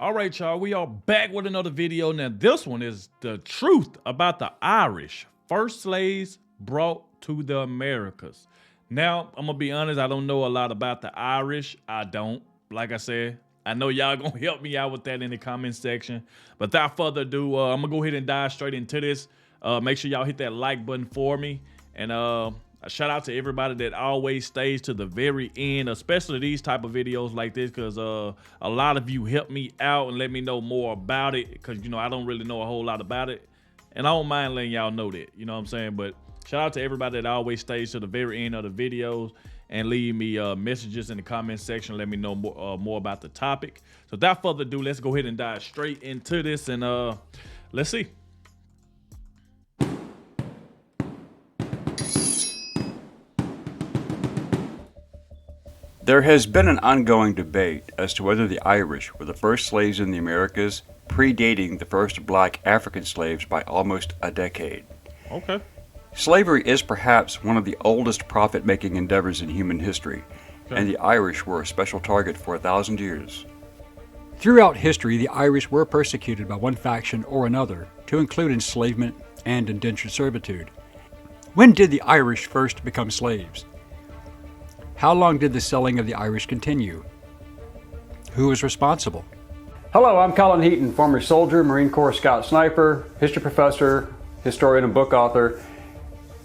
All right, y'all, we are back with another video. Now, this one is the truth about the Irish, first slaves brought to the Americas. Now, I'm gonna be honest, I don't know a lot about the Irish. I don't. Like I said, I know y'all gonna help me out with that in the comment section. But without further ado, I'm gonna go ahead and dive straight into this. Make sure y'all hit that like button for me. And a shout out to everybody that always stays to the very end, especially these type of videos like this, because a lot of you help me out and let me know more about it, because you know I don't really know a whole lot about it, and I don't mind letting y'all know that, you know what I'm saying. But shout out to everybody that always stays to the very end of the videos and leave me messages in the comment section, let me know more about the topic. So without further ado, let's go ahead and dive straight into this, and let's see. There has been an ongoing debate as to whether the Irish were the first slaves in the Americas, predating the first black African slaves by almost a decade. Okay. Slavery is perhaps one of the oldest profit-making endeavors in human history, and the Irish were a special target for 1,000 years. Throughout history, the Irish were persecuted by one faction or another, to include enslavement and indentured servitude. When did the Irish first become slaves? How long did the selling of the Irish continue? Who was responsible? Hello, I'm Colin Heaton, former soldier, Marine Corps Scout Sniper, history professor, historian, and book author.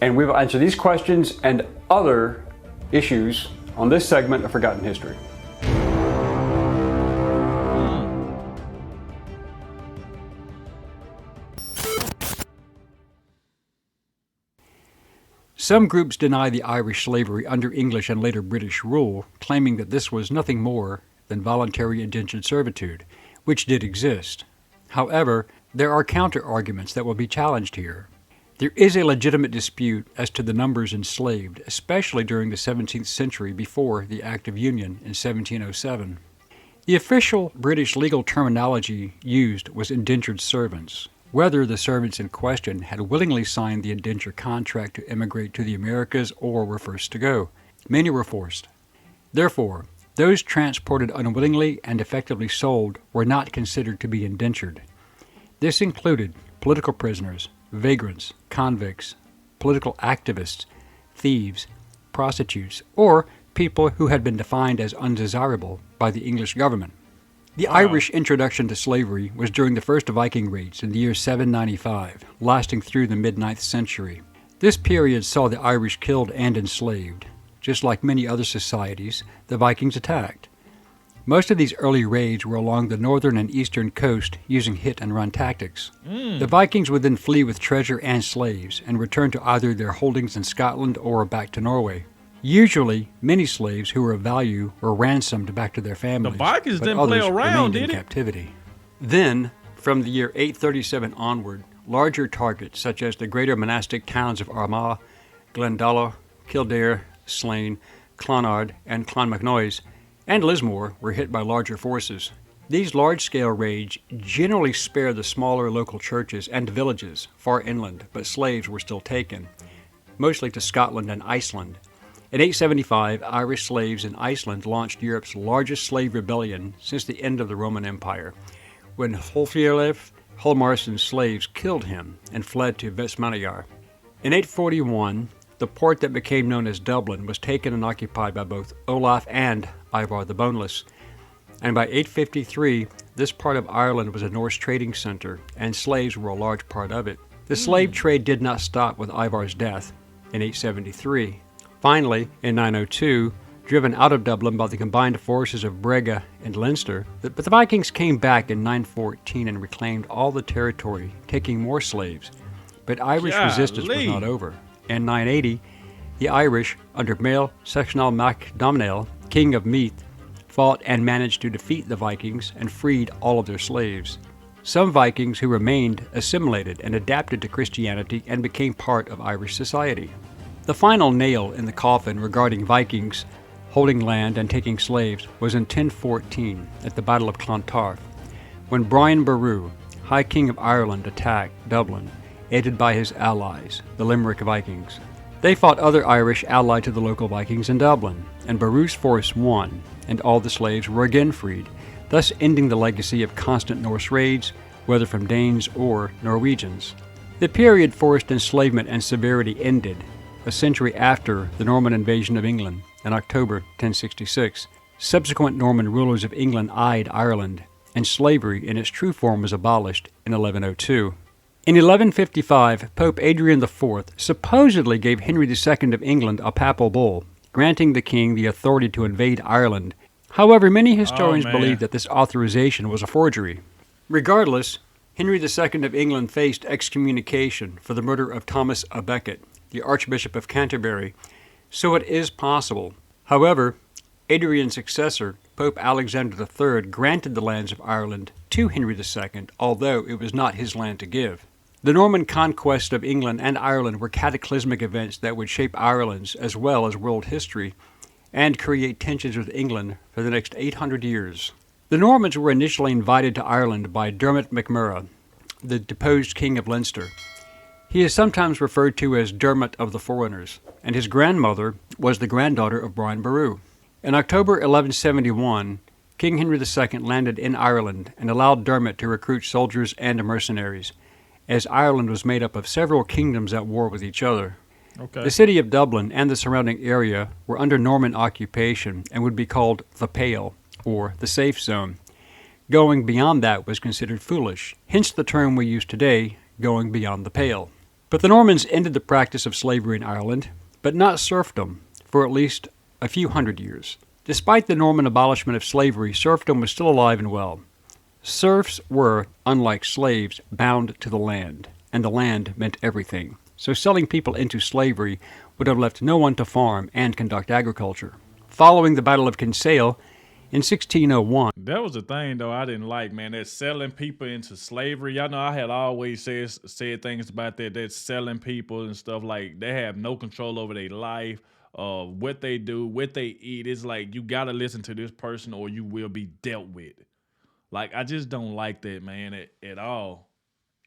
And we will answer these questions and other issues on this segment of Forgotten History. Some groups deny the Irish slavery under English and later British rule, claiming that this was nothing more than voluntary indentured servitude, which did exist. However, there are counter-arguments that will be challenged here. There is a legitimate dispute as to the numbers enslaved, especially during the 17th century before the Act of Union in 1707. The official British legal terminology used was indentured servants. Whether the servants in question had willingly signed the indenture contract to emigrate to the Americas or were first to go. Many were forced. Therefore, those transported unwillingly and effectively sold were not considered to be indentured. This included political prisoners, vagrants, convicts, political activists, thieves, prostitutes, or people who had been defined as undesirable by the English government. The Irish introduction to slavery was during the first Viking raids in the year 795, lasting through the mid-9th century. This period saw the Irish killed and enslaved. Just like many other societies, the Vikings attacked. Most of these early raids were along the northern and eastern coast using hit-and-run tactics. The Vikings would then flee with treasure and slaves and return to either their holdings in Scotland or back to Norway. Usually, many slaves who were of value were ransomed back to their families. The Vikings but didn't play others around, remained did in it? captivity. Then, from the year 837 onward, larger targets such as the greater monastic towns of Armagh, Glendalough, Kildare, Slane, Clonard, and Clonmacnoise, and Lismore were hit by larger forces. These large-scale raids generally spared the smaller local churches and villages far inland, but slaves were still taken, mostly to Scotland and Iceland. In 875, Irish slaves in Iceland launched Europe's largest slave rebellion since the end of the Roman Empire, when Hrólfr Hólmarsson's slaves killed him and fled to Vestmannaeyjar. In 841, the port that became known as Dublin was taken and occupied by both Olaf and Ivar the Boneless, and by 853, this part of Ireland was a Norse trading center, and slaves were a large part of it. The slave trade did not stop with Ivar's death in 873. Finally, in 902, driven out of Dublin by the combined forces of Brega and Leinster, but the Vikings came back in 914 and reclaimed all the territory, taking more slaves. But Irish resistance was not over. In 980, the Irish, under Mael Sechnal Mac Domhnall, king of Meath, fought and managed to defeat the Vikings and freed all of their slaves. Some Vikings who remained assimilated and adapted to Christianity and became part of Irish society. The final nail in the coffin regarding Vikings holding land and taking slaves was in 1014 at the Battle of Clontarf, when Brian Boru, High King of Ireland, attacked Dublin, aided by his allies, the Limerick Vikings. They fought other Irish allied to the local Vikings in Dublin, and Boru's force won, and all the slaves were again freed, thus ending the legacy of constant Norse raids, whether from Danes or Norwegians. The period forced enslavement and severity ended a century after the Norman invasion of England in October 1066. Subsequent Norman rulers of England eyed Ireland, and slavery in its true form was abolished in 1102. In 1155, Pope Adrian IV supposedly gave Henry II of England a papal bull, granting the king the authority to invade Ireland. However, many historians believe that this authorization was a forgery. Regardless, Henry II of England faced excommunication for the murder of Thomas à Becket, the Archbishop of Canterbury, so it is possible. However, Adrian's successor, Pope Alexander III, granted the lands of Ireland to Henry II, although it was not his land to give. The Norman conquest of England and Ireland were cataclysmic events that would shape Ireland's as well as world history and create tensions with England for the next 800 years. The Normans were initially invited to Ireland by Dermot MacMurrough, the deposed King of Leinster. He is sometimes referred to as Dermot of the Foreigners, and his grandmother was the granddaughter of Brian Boru. In October 1171, King Henry II landed in Ireland and allowed Dermot to recruit soldiers and mercenaries, as Ireland was made up of several kingdoms at war with each other. Okay. The city of Dublin and the surrounding area were under Norman occupation and would be called the Pale, or the safe zone. Going beyond that was considered foolish, hence the term we use today, going beyond the pale. But the Normans ended the practice of slavery in Ireland, but not serfdom, for at least a few hundred years. Despite the Norman abolishment of slavery, serfdom was still alive and well. Serfs were, unlike slaves, bound to the land, and the land meant everything. So selling people into slavery would have left no one to farm and conduct agriculture. Following the Battle of Kinsale, in 1601, that was the thing, though, I didn't like, man. That selling people into slavery. Y'all know I had always said things about that. That selling people and stuff, like they have no control over their life, what they do, what they eat. It's like you got to listen to this person or you will be dealt with. Like, I just don't like that, man, at all.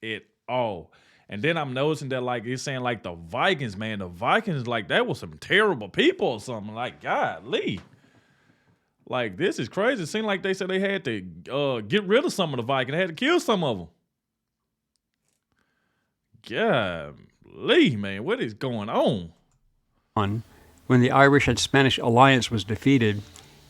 At all. And then I'm noticing that, like, it's saying, like, the Vikings, man. The Vikings, like, that was some terrible people or something. Like, golly. Like, this is crazy. It seemed like they said they had to get rid of some of the Vikings. They had to kill some of them. Golly, man, what is going on? When the Irish and Spanish alliance was defeated,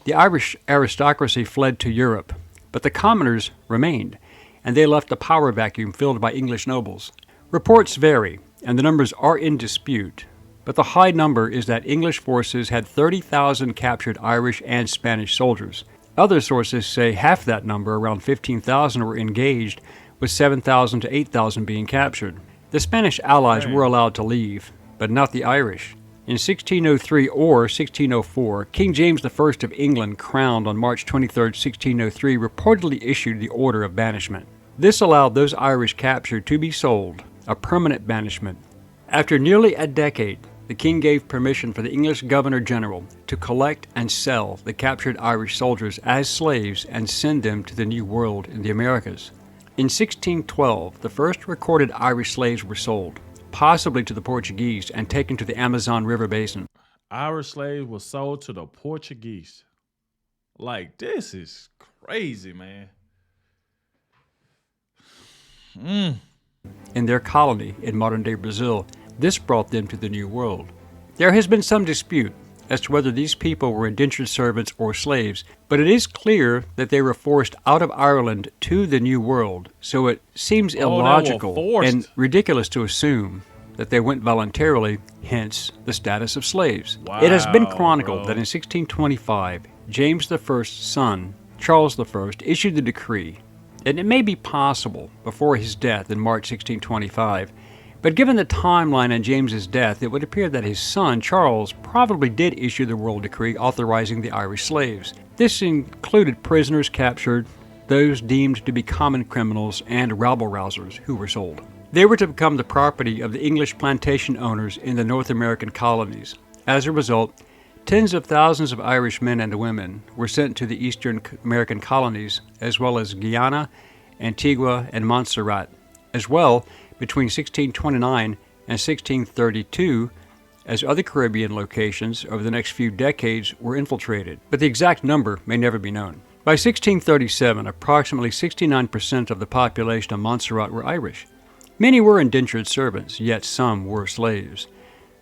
the Irish aristocracy fled to Europe, but the commoners remained, and they left a power vacuum filled by English nobles. Reports vary, and the numbers are in dispute, but the high number is that English forces had 30,000 captured Irish and Spanish soldiers. Other sources say half that number, around 15,000, were engaged, with 7,000 to 8,000 being captured. The Spanish allies were allowed to leave, but not the Irish. In 1603 or 1604, King James I of England, crowned on March 23, 1603, reportedly issued the order of banishment. This allowed those Irish captured to be sold, a permanent banishment. After nearly a decade, the king gave permission for the English Governor-General to collect and sell the captured Irish soldiers as slaves and send them to the New World in the Americas. In 1612, the first recorded Irish slaves were sold, possibly to the Portuguese, and taken to the Amazon River basin. Irish slaves were sold to the Portuguese. Like, this is crazy, man. In their colony in modern-day Brazil, this brought them to the New World. There has been some dispute as to whether these people were indentured servants or slaves, but it is clear that they were forced out of Ireland to the New World, so it seems illogical and ridiculous to assume that they went voluntarily, hence the status of slaves. Wow, it has been chronicled that in 1625, James I's son, Charles I, issued the decree, and it may be possible before his death in March 1625, but given the timeline on James's death, it would appear that his son, Charles, probably did issue the royal decree authorizing the Irish slaves. This included prisoners captured, those deemed to be common criminals, and rabble-rousers who were sold. They were to become the property of the English plantation owners in the North American colonies. As a result, tens of thousands of Irish men and women were sent to the Eastern American colonies, as well as Guyana, Antigua, and Montserrat. As well, between 1629 and 1632, as other Caribbean locations over the next few decades were infiltrated, but the exact number may never be known. By 1637, approximately 69% of the population of Montserrat were Irish. Many were indentured servants, yet some were slaves.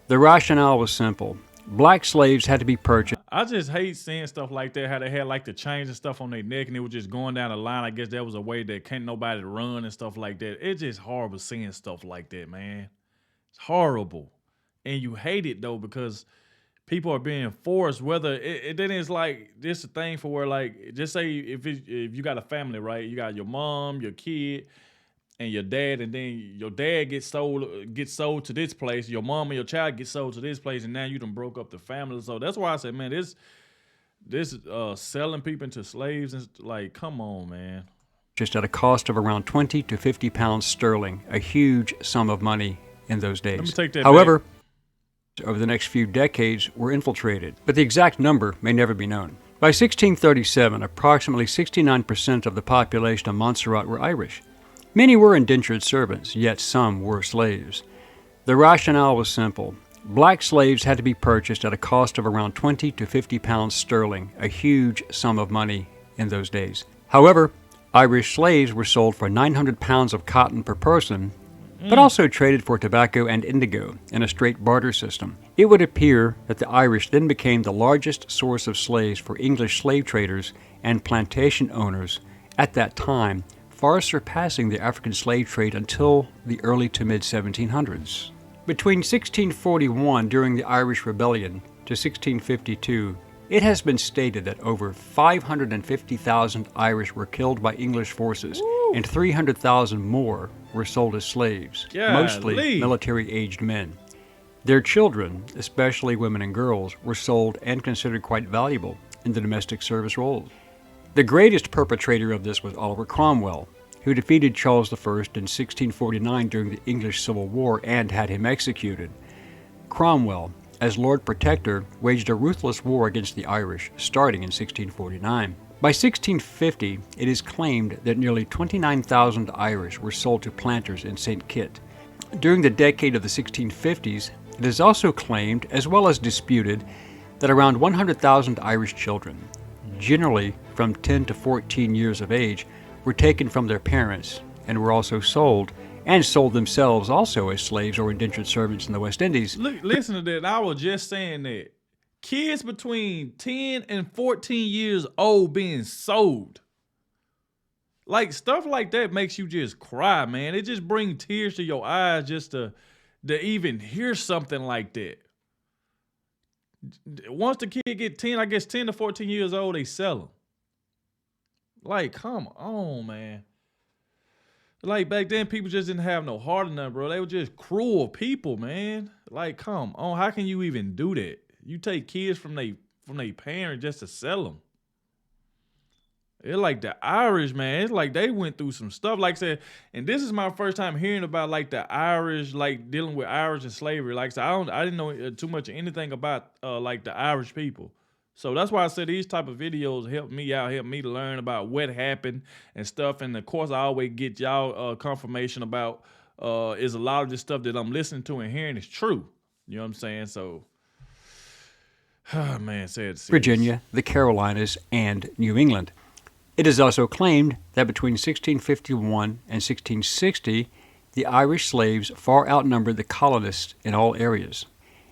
The rationale was simple. Black slaves had to be purchased. I just hate seeing stuff like that, how they had like the chains and stuff on their neck and they were just going down the line. I guess that was a way that can't nobody run and stuff like that. It's just horrible seeing stuff like that, man. It's horrible. And you hate it though, because people are being forced, whether then it's like this a thing for where, like, just say if you got a family, right? You got your mom, your kid, and your dad, and then your dad gets sold to this place, your mom and your child get sold to this place, and now you done broke up the family. So that's why I said, man, this selling people into slaves, and like, come on, man. Just at a cost of around 20 to 50 pounds sterling, a huge sum of money in those days. Let me take that However, over the next few decades were infiltrated, but the exact number may never be known. By 1637, approximately 69% of the population of Montserrat were Irish. Many were indentured servants, yet some were slaves. The rationale was simple. Black slaves had to be purchased at a cost of around 20 to 50 pounds sterling, a huge sum of money in those days. However, Irish slaves were sold for 900 pounds of cotton per person, but also traded for tobacco and indigo in a straight barter system. It would appear that the Irish then became the largest source of slaves for English slave traders and plantation owners at that time, far surpassing the African slave trade until the early to mid-1700s. Between 1641, during the Irish Rebellion, to 1652, it has been stated that over 550,000 Irish were killed by English forces, and 300,000 more were sold as slaves, mostly military-aged men. Their children, especially women and girls, were sold and considered quite valuable in the domestic service roles. The greatest perpetrator of this was Oliver Cromwell, who defeated Charles I in 1649 during the English Civil War and had him executed. Cromwell, as Lord Protector, waged a ruthless war against the Irish, starting in 1649. By 1650, it is claimed that nearly 29,000 Irish were sold to planters in St. Kitts. During the decade of the 1650s, it is also claimed, as well as disputed, that around 100,000 Irish children, generally from 10 to 14 years of age, were taken from their parents and were also sold, and sold themselves also as slaves or indentured servants in the West Indies. Look, listen to that. I was just saying that. Kids between 10 and 14 years old being sold. Like, stuff like that makes you just cry, man. It just brings tears to your eyes just to even hear something like that. Once the kid get 10, I guess 10 to 14 years old, they sell them. Like, come on, man. Like, back then, people just didn't have no heart enough, bro. They were just cruel people, man. Like, come on. How can you even do that? You take kids from they parents just to sell them. It's like the Irish, man. It's like they went through some stuff. Like I said, and this is my first time hearing about, like, the Irish, like, dealing with Irish and slavery. Like I said, I didn't know too much of anything about, like, the Irish people. So that's why I said these type of videos help me out, help me to learn about what happened and stuff. And of course, I always get y'all confirmation about is a lot of this stuff that I'm listening to and hearing is true. You know what I'm saying? So, man, sad to see. Virginia, the Carolinas, and New England. It is also claimed that between 1651 and 1660, the Irish slaves far outnumbered the colonists in all areas.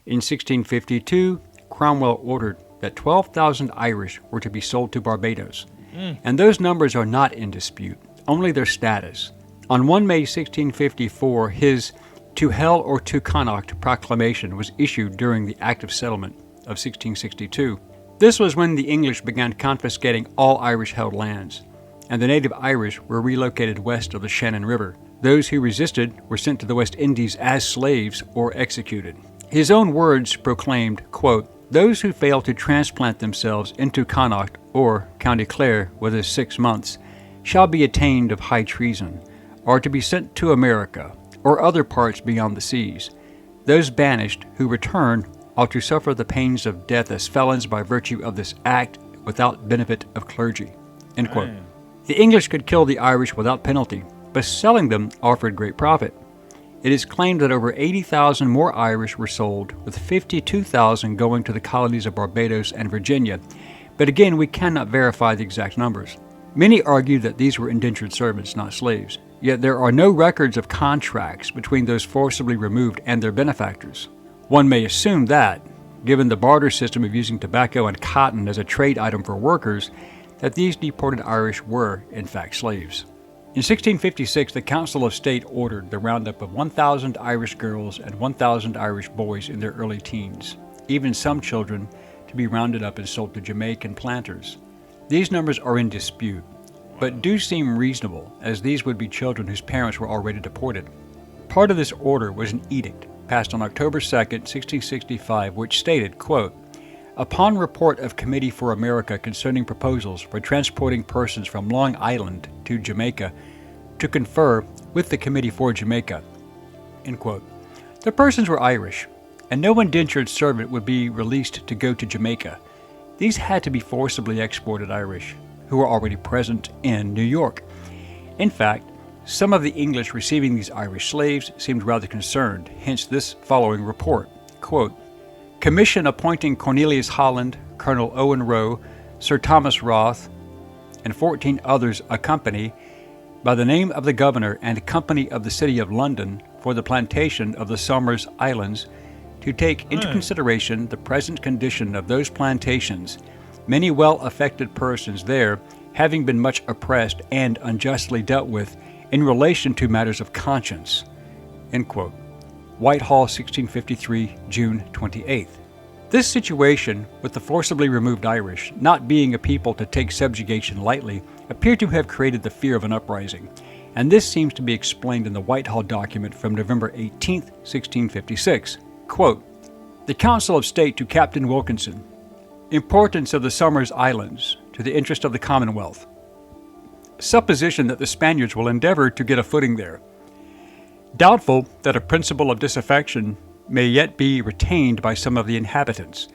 In 1652, Cromwell ordered that 12,000 Irish were to be sold to Barbados. And those numbers are not in dispute, only their status. On 1 May 1654, his "To Hell or to Connaught" proclamation was issued during the Act of Settlement of 1662. This was when the English began confiscating all Irish-held lands, and the native Irish were relocated west of the Shannon River. Those who resisted were sent to the West Indies as slaves or executed. His own words proclaimed, quote, "Those who fail to transplant themselves into Connaught or County Clare within 6 months shall be attainted of high treason, or to be sent to America or other parts beyond the seas. Those banished who return ought to suffer the pains of death as felons by virtue of this act without benefit of clergy." End quote. The English could kill the Irish without penalty, but selling them offered great profit. It is claimed that over 80,000 more Irish were sold, with 52,000 going to the colonies of Barbados and Virginia. but again, we cannot verify the exact numbers. Many argue that these were indentured servants, not slaves, yet there are no records of contracts between those forcibly removed and their benefactors. One may assume that, given the barter system of using tobacco and cotton as a trade item for workers, that these deported Irish were, in fact, slaves. In 1656, the Council of State ordered the roundup of 1,000 Irish girls and 1,000 Irish boys in their early teens, even some children, to be rounded up and sold to Jamaican planters. These numbers are in dispute, but do seem reasonable, as these would be children whose parents were already deported. Part of this order was an edict passed on October 2, 1665, which stated, quote, "Upon report of Committee for America concerning proposals for transporting persons from Long Island to Jamaica to confer with the Committee for Jamaica," end quote. The persons were Irish, and no indentured servant would be released to go to Jamaica. These had to be forcibly exported Irish, who were already present in New York. In fact, some of the English receiving these Irish slaves seemed rather concerned, hence this following report, quote, "Commission appointing Cornelius Holland, Colonel Owen Rowe, Sir Thomas Roth, and 14 others accompany, by the name of the Governor and Company of the City of London, for the plantation of the Somers Islands, to take into consideration the present condition of those plantations, many well-affected persons there having been much oppressed and unjustly dealt with in relation to matters of conscience," end quote. Whitehall, 1653, June 28th. This situation, with the forcibly removed Irish not being a people to take subjugation lightly, appeared to have created the fear of an uprising, and this seems to be explained in the Whitehall document from November 18, 1656. Quote, "The Council of State to Captain Wilkinson. Importance of the Somers Islands to the interest of the Commonwealth. Supposition that the Spaniards will endeavor to get a footing there. Doubtful that a principle of disaffection may yet be retained by some of the inhabitants.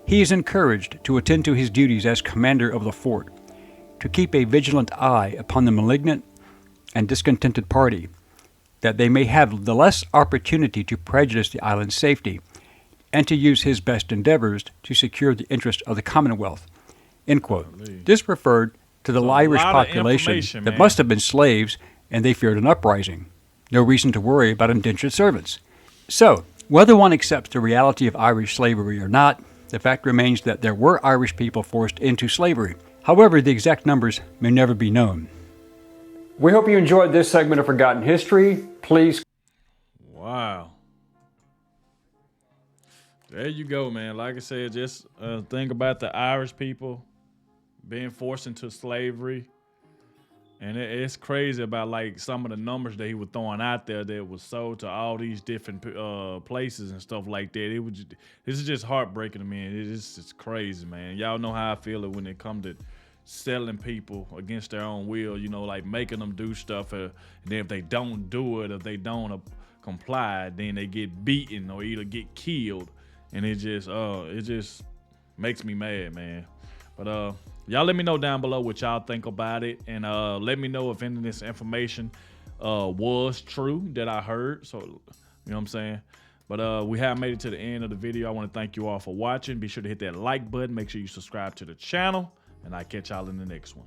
He is encouraged to attend to his duties as commander of the fort, to keep a vigilant eye upon the malignant and discontented party, that they may have the less opportunity to prejudice the island's safety, and to use his best endeavors to secure the interest of the Commonwealth," end quote. This referred to the Irish population that must have been slaves, and they feared an uprising. No reason to worry about indentured servants. So, whether one accepts the reality of Irish slavery or not, the fact remains that there were Irish people forced into slavery. However, the exact numbers may never be known. We hope you enjoyed this segment of Forgotten History. Please. Wow. There you go, man. Like I said, just think about the Irish people being forced into slavery. And it's crazy about like some of the numbers that he was throwing out there that was sold to all these different places and stuff like that. This is just heartbreaking to me. It's crazy, man. Y'all know how I feel when it comes to selling people against their own will, you know, like making them do stuff. And then if they don't do it, if they don't comply, then they get beaten or either get killed. And it just makes me mad, man. But y'all let me know down below what y'all think about it, and let me know if any of this information was true that I heard. So, you know what I'm saying? But we have made it to the end of the video. I want to thank you all for watching. Be sure to hit that like button. Make sure you subscribe to the channel, and I'll catch y'all in the next one.